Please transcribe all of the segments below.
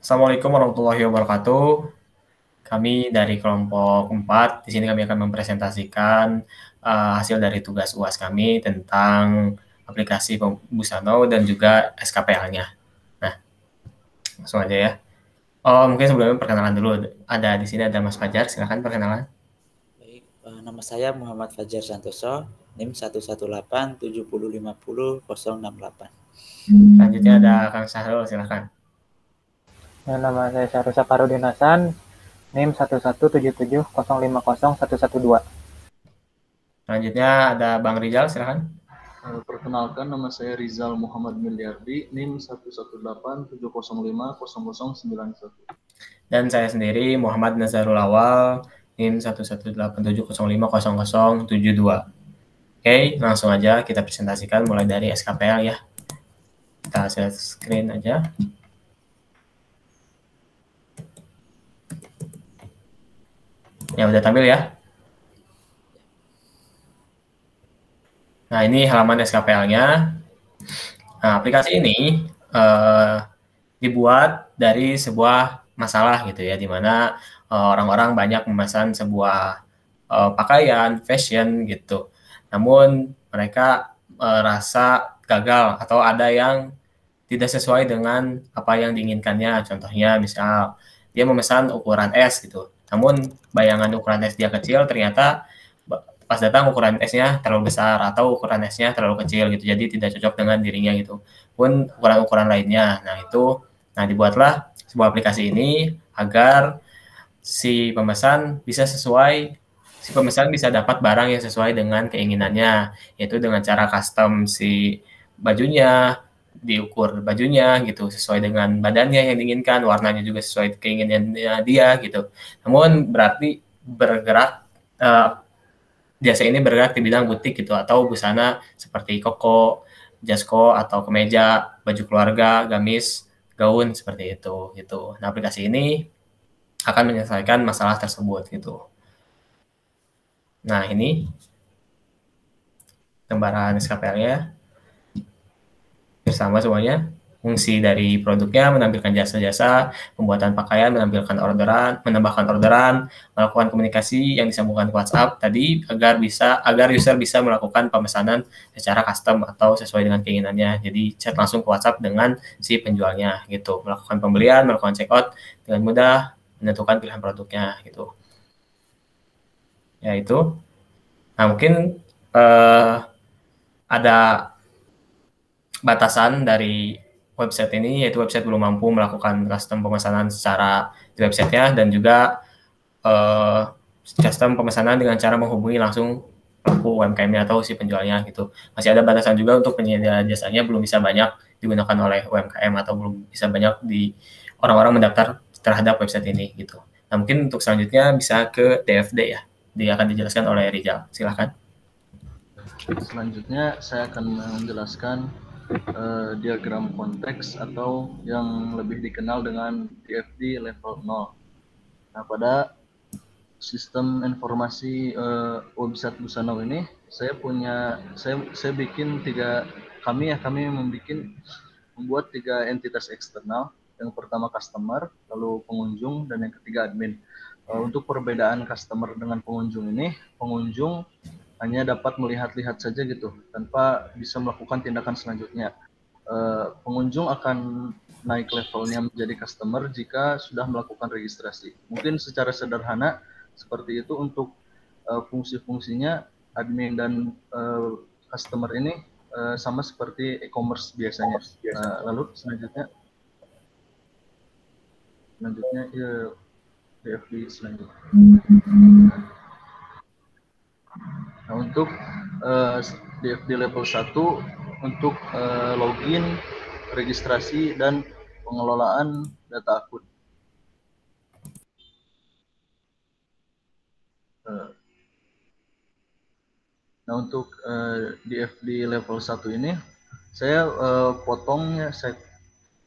Assalamualaikum warahmatullahi wabarakatuh. Kami dari kelompok 4, di sini kami akan mempresentasikan hasil dari tugas UAS kami tentang aplikasi Busano dan juga SKPL-nya. Nah, langsung aja ya. Oh, mungkin sebelumnya perkenalan dulu. Ada di sini ada Mas Fajar, silakan perkenalan. Baik, nama saya Muhammad Fajar Santoso, NIM 11870500068. Selanjutnya ada Kang Sahrul, silakan. Nama saya Syahrul Saparudin Hasan, NIM 11770500112. Selanjutnya ada Bang Rizal, silakan. Perkenalkan, nama saya Rizal Muhammad Miliardi, NIM 11870500091. Dan saya sendiri Muhammad Nazarul Awal, NIM 11870500072. Oke, langsung aja kita presentasikan mulai dari SKPL ya. Kita share screen aja. Ya, udah tampil ya. Nah, ini halaman SKPL-nya. Nah, aplikasi ini dibuat dari sebuah masalah gitu ya, di mana orang-orang banyak memesan sebuah pakaian, fashion gitu. Namun mereka rasa gagal atau ada yang tidak sesuai dengan apa yang diinginkannya. Contohnya misal dia memesan ukuran S gitu. Namun bayangan ukuran S dia kecil, ternyata pas datang ukuran S-nya terlalu besar atau ukuran S-nya terlalu kecil gitu. Jadi tidak cocok dengan dirinya gitu. Pun ukuran-ukuran lainnya. Nah dibuatlah sebuah aplikasi ini agar si pemesan bisa dapat barang yang sesuai dengan keinginannya, yaitu dengan cara custom si bajunya, diukur bajunya gitu sesuai dengan badannya yang diinginkan, warnanya juga sesuai keinginannya dia gitu. Namun berarti jasa ini bergerak di bidang butik gitu atau busana seperti koko, jasko atau kemeja, baju keluarga, gamis, gaun seperti itu gitu. Nah, aplikasi ini akan menyelesaikan masalah tersebut gitu. Nah, ini gambaran SKPL-nya bersama semuanya. Fungsi dari produknya menampilkan jasa-jasa, pembuatan pakaian, menambahkan orderan, melakukan komunikasi yang disambungkan ke WhatsApp tadi agar user bisa melakukan pemesanan secara custom atau sesuai dengan keinginannya. Jadi chat langsung ke WhatsApp dengan si penjualnya gitu. Melakukan pembelian, melakukan checkout dengan mudah, menentukan pilihan produknya gitu. Ya itu. Nah, mungkin ada batasan dari website ini, yaitu website belum mampu melakukan custom pemesanan secara di websitenya dan juga custom pemesanan dengan cara menghubungi langsung pelaku UMKM-nya atau si penjualnya gitu. Masih ada batasan juga untuk penyedia jasanya belum bisa banyak digunakan oleh UMKM atau belum bisa banyak di orang-orang mendaftar terhadap website ini gitu. Nah, mungkin untuk selanjutnya bisa ke DFD ya. Dia akan dijelaskan oleh Rizal. Silahkan. Selanjutnya saya akan menjelaskan diagram konteks atau yang lebih dikenal dengan DFD level 0. Nah, pada sistem informasi website Busano ini saya bikin membuat tiga entitas eksternal. Yang pertama customer, lalu pengunjung, dan yang ketiga admin. Untuk perbedaan customer dengan pengunjung ini, pengunjung hanya dapat melihat-lihat saja gitu, tanpa bisa melakukan tindakan selanjutnya. Pengunjung akan naik levelnya menjadi customer jika sudah melakukan registrasi. Mungkin secara sederhana seperti itu untuk fungsi-fungsinya. Admin dan customer ini sama seperti e-commerce biasanya. Lalu selanjutnya ya DFD selanjutnya. Nah, untuk DFD level 1 untuk login, registrasi, dan pengelolaan data akun. Nah, untuk DFD level 1 ini saya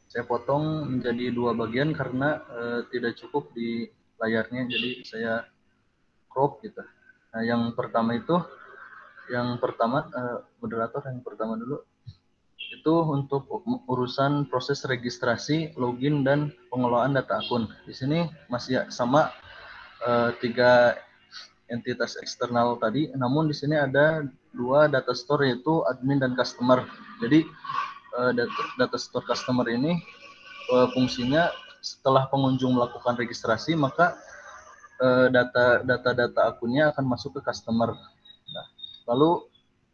saya potong menjadi dua bagian karena tidak cukup di layarnya, jadi saya crop gitu. Nah, yang pertama moderator yang pertama dulu. itu untuk urusan proses registrasi, login, dan pengelolaan data akun. Di sini masih sama 3 entitas eksternal tadi, namun di sini ada 2 data store yaitu admin dan customer. Jadi data store customer ini fungsinya setelah pengunjung melakukan registrasi, maka data akunnya akan masuk ke customer. Nah, lalu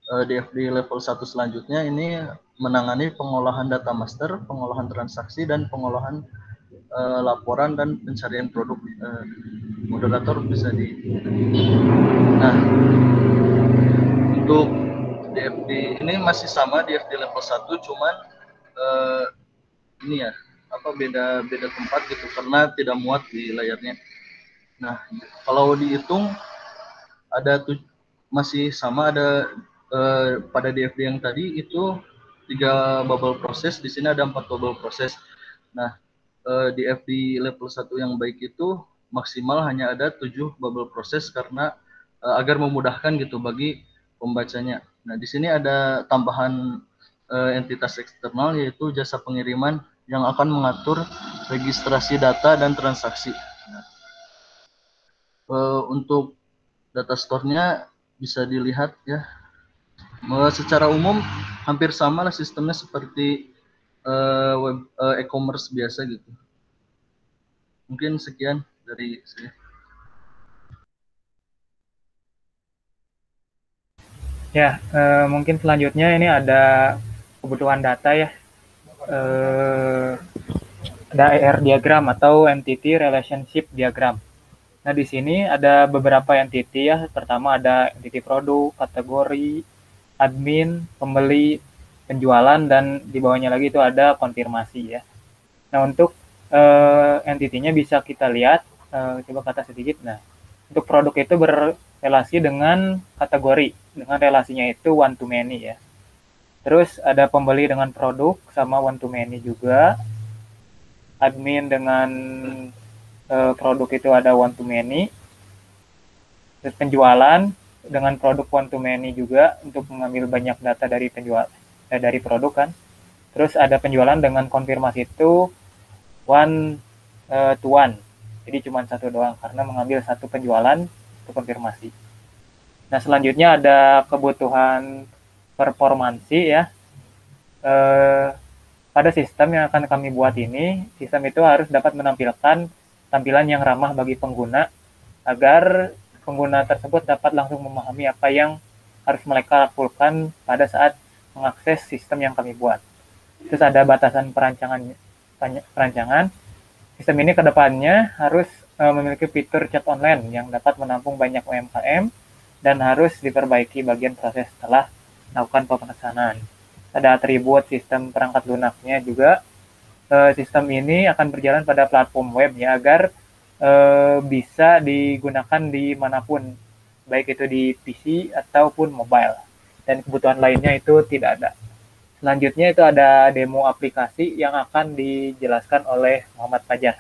DFD level 1 selanjutnya ini menangani pengolahan data master, pengolahan transaksi, dan pengolahan laporan dan pencarian produk. Moderator bisa di. Nah, untuk DFD ini masih sama DFD level 1, cuman ini ya beda tempat gitu karena tidak muat di layarnya. Nah, kalau dihitung ada masih sama, ada pada DFD yang tadi itu 3 bubble proses, di sini ada 4 bubble proses. Nah, DFD level 1 yang baik itu maksimal hanya ada 7 bubble proses karena agar memudahkan gitu bagi pembacanya. Nah, di sini ada tambahan entitas eksternal yaitu jasa pengiriman yang akan mengatur registrasi data dan transaksi. Nah, untuk data store-nya bisa dilihat ya. Secara umum hampir sama lah sistemnya seperti web e-commerce biasa gitu. Mungkin sekian dari saya. Ya, mungkin selanjutnya ini ada kebutuhan data ya. Ada ER diagram atau Entity Relationship Diagram. Nah, di sini ada beberapa entity ya. Pertama ada entity produk, kategori, admin, pembeli, penjualan, dan di bawahnya lagi itu ada konfirmasi ya. Nah, untuk entity-nya bisa kita lihat, coba ke atas sedikit. Nah, untuk produk itu berrelasi dengan kategori, dengan relasinya itu one to many ya. Terus ada pembeli dengan produk sama one to many juga. Admin dengan produk itu ada one to many. Terus penjualan dengan produk one to many juga untuk mengambil banyak data dari dari produk kan. Terus ada penjualan dengan konfirmasi itu one to one. Jadi cuma satu doang karena mengambil satu penjualan untuk konfirmasi. Nah, selanjutnya ada kebutuhan performansi ya. Pada sistem yang akan kami buat ini, sistem itu harus dapat menampilkan tampilan yang ramah bagi pengguna agar pengguna tersebut dapat langsung memahami apa yang harus mereka lakukan pada saat mengakses sistem yang kami buat. Terus ada batasan perancangan. Sistem ini kedepannya harus memiliki fitur chat online yang dapat menampung banyak UMKM dan harus diperbaiki bagian proses setelah melakukan pemesanan. Ada atribut sistem perangkat lunaknya juga. Sistem ini akan berjalan pada platform web ya agar bisa digunakan dimanapun, baik itu di PC ataupun mobile. Dan kebutuhan lainnya itu tidak ada. Selanjutnya itu ada demo aplikasi yang akan dijelaskan oleh Muhammad Fajar.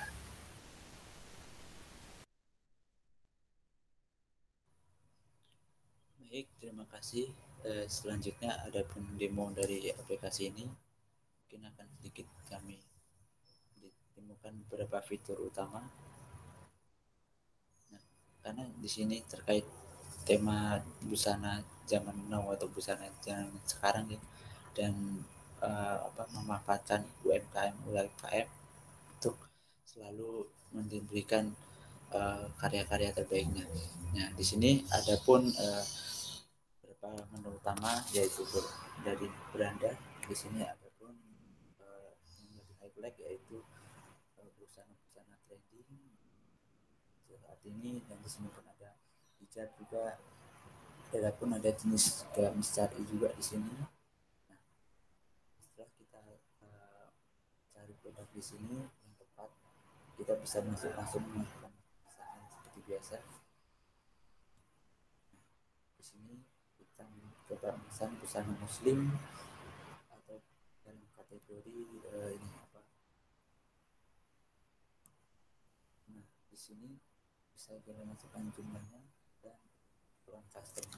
Baik, terima kasih. Selanjutnya ada pun demo dari aplikasi ini. Mungkin akan sedikit kami ditemukan beberapa fitur utama. Nah, karena di sini terkait tema busana zaman now atau busana zaman sekarang ya, dan memanfaatkan UMKM untuk selalu memberikan karya-karya terbaiknya. Nah, di sini ada pun beberapa menu utama yaitu dari beranda. Di sini ada pun yang lebih highlight yaitu busana trending saat ini, dan di sini pun ada hijab juga. Ada pun ada jenis gamis cari juga di sini. Nah, setelah kita cari produk di sini yang tepat, kita bisa langsung melakukan pemesanan seperti biasa. Di sini kita coba memesan busana muslim atau dalam kategori ini apa. Nah, di sini bisa kita masukkan jumlahnya dan ukuran custom,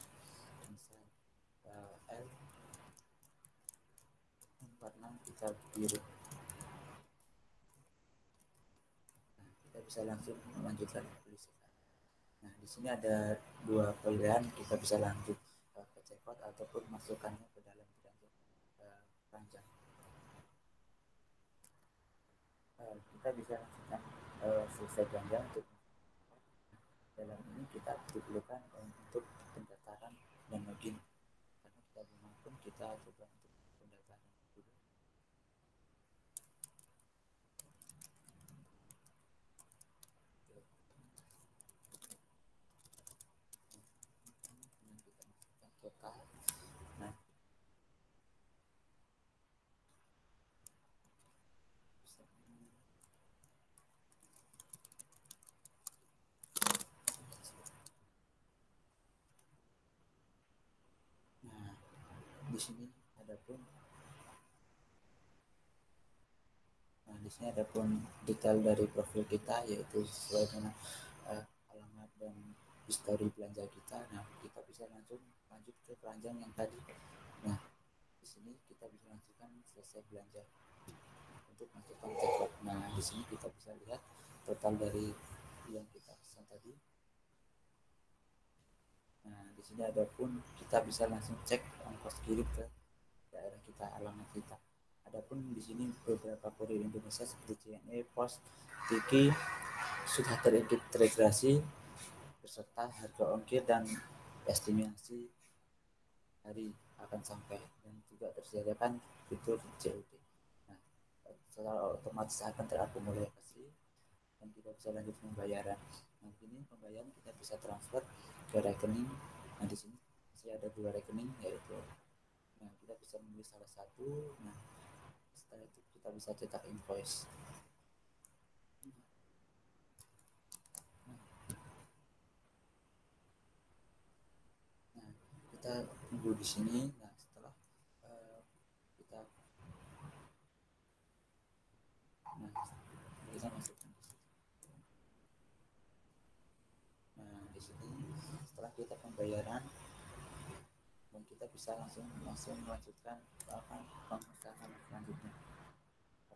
misal L warna kita biru. Nah, kita bisa langsung melanjutkan tulisan. Nah, di sini ada dua pilihan, kita bisa lanjut ke checkout ataupun masukkannya ke dalam keranjang. Kita bisa langsungkan selesai belanja untuk dalam ini kita diperlukan untuk pendaftaran dan login, karena kita belum mampu, kita coba untuk pendaftaran dulu. Kita masukkan total. Nah, di sini adapun detail dari profil kita, yaitu sesuai dengan alamat dan histori belanja kita. Nah, kita bisa langsung lanjut ke keranjang yang tadi. Nah, di sini kita bisa langsungkan selesai belanja untuk masukkan checkout. Nah, di sini kita bisa lihat total dari yang kita pesan tadi. Nah, di sini adapun kita bisa langsung cek ongkos kirim ke daerah kita, alamat kita. Adapun di sini beberapa kurir Indonesia seperti JNE, Pos, Tiki sudah terintegrasi beserta harga ongkir dan estimasi hari akan sampai, dan juga tersediakan fitur COD. Nah, secara otomatis akan terakumulasi dan kita bisa lanjut pembayaran. Nah, ini pembayaran kita bisa transfer ke rekening. Nah, di sini masih ada dua rekening, yaitu kita bisa memilih salah satu. Nah, setelah itu kita bisa cetak invoice. Nah, kita tunggu di sini. Nah, setelah kita masukkan di sini. Nah, di sini setelah kita pembayaran, dan kita bisa langsung melanjutkan pemesanan selanjutnya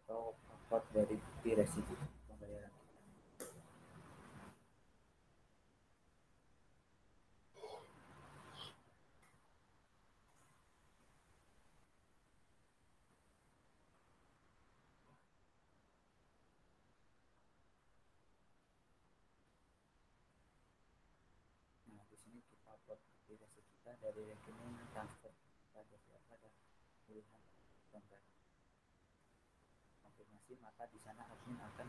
atau part dari residu pembayaran. Nah, di sini kita upload residu kita dari rekening transfer pada siapa dan pilihan gambar konfirmasi, maka di sana admin akan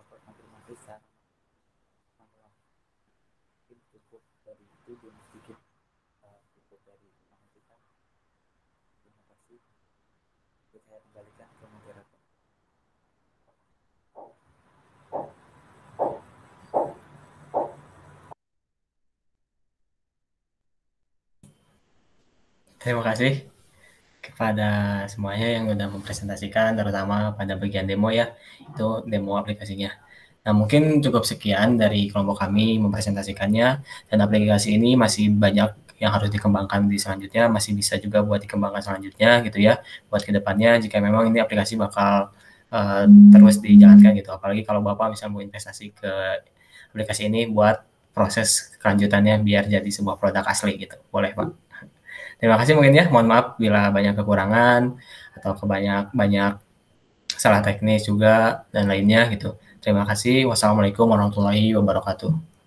konfirmasi secara manual. Mungkin cukup dari itu, belum sedikit cukup dari nama kita. Terima kasih. Saya kembalikan ke moderator. Terima kasih kepada semuanya yang sudah mempresentasikan, terutama pada bagian demo ya, itu demo aplikasinya. Nah, mungkin cukup sekian dari kelompok kami mempresentasikannya, dan aplikasi ini masih banyak yang harus dikembangkan di selanjutnya, masih bisa juga buat dikembangkan selanjutnya gitu ya, buat kedepannya jika memang ini aplikasi bakal terus dijalankan gitu, apalagi kalau Bapak bisa mau investasi ke aplikasi ini buat proses kelanjutannya biar jadi sebuah produk asli gitu, boleh Pak. Terima kasih mungkin ya, mohon maaf bila banyak kekurangan atau banyak salah teknis juga dan lainnya gitu. Terima kasih. Wassalamualaikum warahmatullahi wabarakatuh.